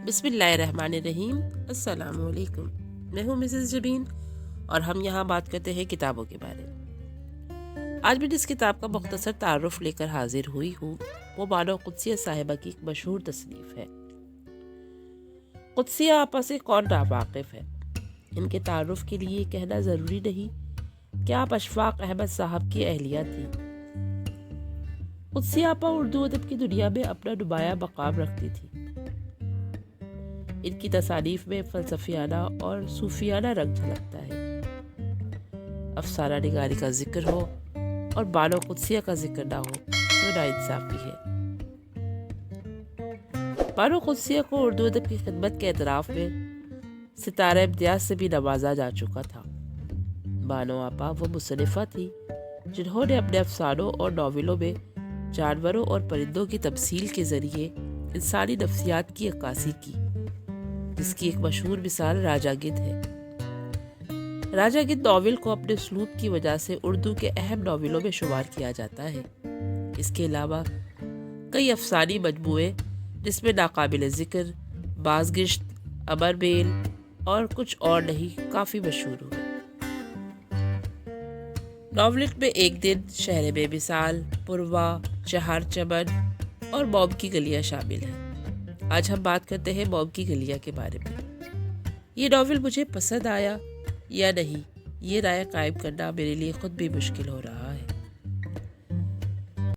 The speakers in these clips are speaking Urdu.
بسم اللہ الرحمن الرحیم۔ السلام علیکم، میں ہوں مسز جبین اور ہم یہاں بات کرتے ہیں کتابوں کے بارے میں۔ آج میں جس کتاب کا مختصر تعارف لے کر حاضر ہوئی ہوں وہ بانو قدسیہ صاحبہ کی ایک مشہور تصنیف ہے۔ قدسیہ آپا سے کون ناواقف ہے؟ ان کے تعارف کے لیے کہنا ضروری نہیں کہ آپ اشفاق احمد صاحب کی اہلیہ تھیں۔ قدسیہ آپا اردو ادب کی دنیا میں اپنا نمایاں مقام رکھتی تھی۔ ان کی تصانیف میں فلسفیانہ اور صوفیانہ رنگ جھلکتا ہے۔ افسانہ نگاری کا ذکر ہو اور بانو قدسیہ کا ذکر نہ ہو تو ناانصافی ہے۔ بانو قدسیہ کو اردو ادب کی خدمت کے اعتراف میں ستارہ امتیاز سے بھی نوازا جا چکا تھا۔ بانو آپا وہ مصنفہ تھی جنہوں نے اپنے افسانوں اور ناولوں میں جانوروں اور پرندوں کی تمثیل کے ذریعے انسانی نفسیات کی عکاسی کی، جس کی ایک مشہور مثال راجا گدھ ہے۔ راجا گدھ ناول کو اپنے اسلوب کی وجہ سے اردو کے اہم ناولوں میں شمار کیا جاتا ہے۔ اس کے علاوہ کئی افسانوی مجموعے جس میں ناقابل ذکر، بازگشت، امر بیل اور کچھ اور نہیں کافی مشہور ہوئے۔ ناولٹ میں ایک دن، شہر بے مثال، پروا، چہار چمن اور موم کی گلیاں شامل ہیں۔ آج ہم بات کرتے ہیں موم کی گلیاں کے بارے میں۔ یہ ناول مجھے پسند آیا یا نہیں، یہ رائے قائم کرنا میرے لیے خود بھی مشکل ہو رہا ہے۔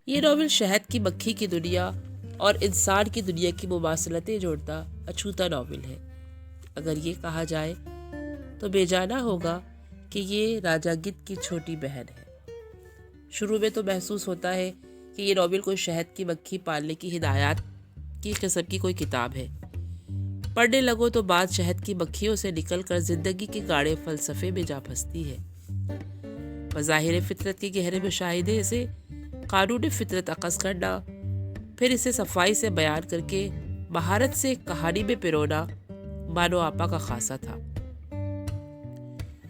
یہ ناول شہد کی مکھی کی دنیا اور انسان کی دنیا کی مماثلتیں جوڑتا اچھوتا ناول ہے۔ اگر یہ کہا جائے تو بے جانا ہوگا کہ یہ راجا گدھ کی چھوٹی بہن ہے۔ شروع میں تو محسوس ہوتا ہے کہ یہ ناول کوئی شہد کی مکھی پالنے کی ہدایات کی قسم کی کوئی کتاب ہے۔ پڑھنے لگو تو بات شہد کی مکھیوں سے نکل کر زندگی کے گاڑے فلسفے میں جا پھنستی ہے۔ مظاہر فطرت کے گہرے مشاہدے سے قانون فطرت اخذ کرنا، پھر اسے صفائی سے بیان کر کے مہارت سے کہانی میں پرونا بانو آپا کا خاصہ تھا۔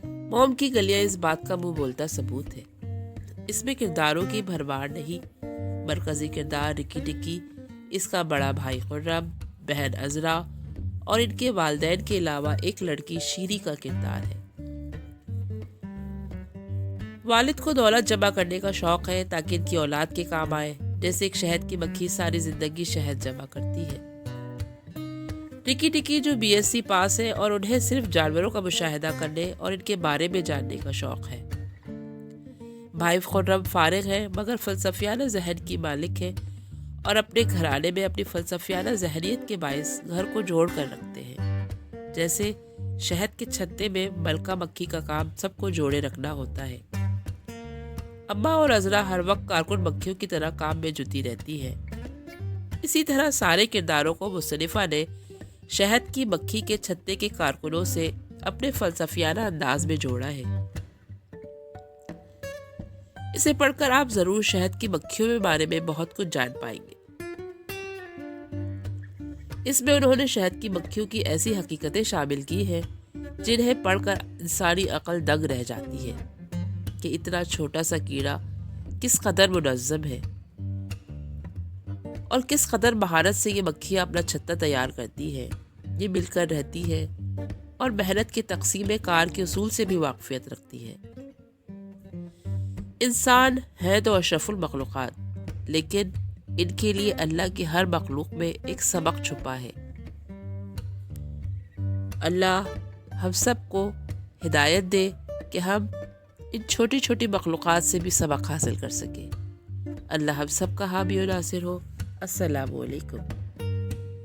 موم کی گلیاں اس بات کا منہ بولتا ثبوت ہے۔ اس میں کرداروں کی بھرمار نہیں، مرکزی کردار رکی ٹکی، اس کا بڑا بھائی خرم، بہن عذرا اور ان کے والدین کے علاوہ ایک لڑکی شیری کا کردار ہے۔ والد کو دولت جمع کرنے کا شوق ہے تاکہ ان کی اولاد کے کام آئے، جیسے ایک شہد کی مکھی ساری زندگی شہد جمع کرتی ہے۔ رکی ٹکی جو BSc پاس ہے اور انہیں صرف جانوروں کا مشاہدہ کرنے اور ان کے بارے میں جاننے کا شوق ہے۔ بھائی خرم فارغ ہے مگر فلسفیانہ ذہن کی مالک ہے اور اپنے گھرانے میں اپنی فلسفیانہ ذہنیت کے باعث گھر کو جوڑ کر رکھتے ہیں، جیسے شہد کے چھتے میں ملکہ مکھی کا کام سب کو جوڑے رکھنا ہوتا ہے۔ اماں اور عذرا ہر وقت کارکن مکھیوں کی طرح کام میں جٹی رہتی ہے۔ اسی طرح سارے کرداروں کو مصنفہ نے شہد کی مکھی کے چھتے کے کارکنوں سے اپنے فلسفیانہ انداز میں جوڑا ہے۔ اسے پڑھ کر آپ ضرور شہد کی مکھیوں کے بارے میں بہت کچھ جان پائیں گے۔ اس میں انہوں نے شہد کی مکھیوں کی ایسی حقیقتیں شامل کی ہیں جنہیں پڑھ کر انسانی عقل دنگ رہ جاتی ہے کہ اتنا چھوٹا سا کیڑا کس قدر منظم ہے اور کس قدر مہارت سے یہ مکھیاں اپنا چھتا تیار کرتی ہے، یہ مل کر رہتی ہے اور محنت کے تقسیم کار کے اصول سے بھی واقفیت رکھتی ہے۔ انسان ہے تو اشرف المخلوقات، لیکن ان کے لیے اللہ کی ہر مخلوق میں ایک سبق چھپا ہے۔ اللہ ہم سب کو ہدایت دے کہ ہم ان چھوٹی چھوٹی مخلوقات سے بھی سبق حاصل کر سکیں۔ اللہ ہم سب کا حامی و ناصر ہو۔ السلام علیکم۔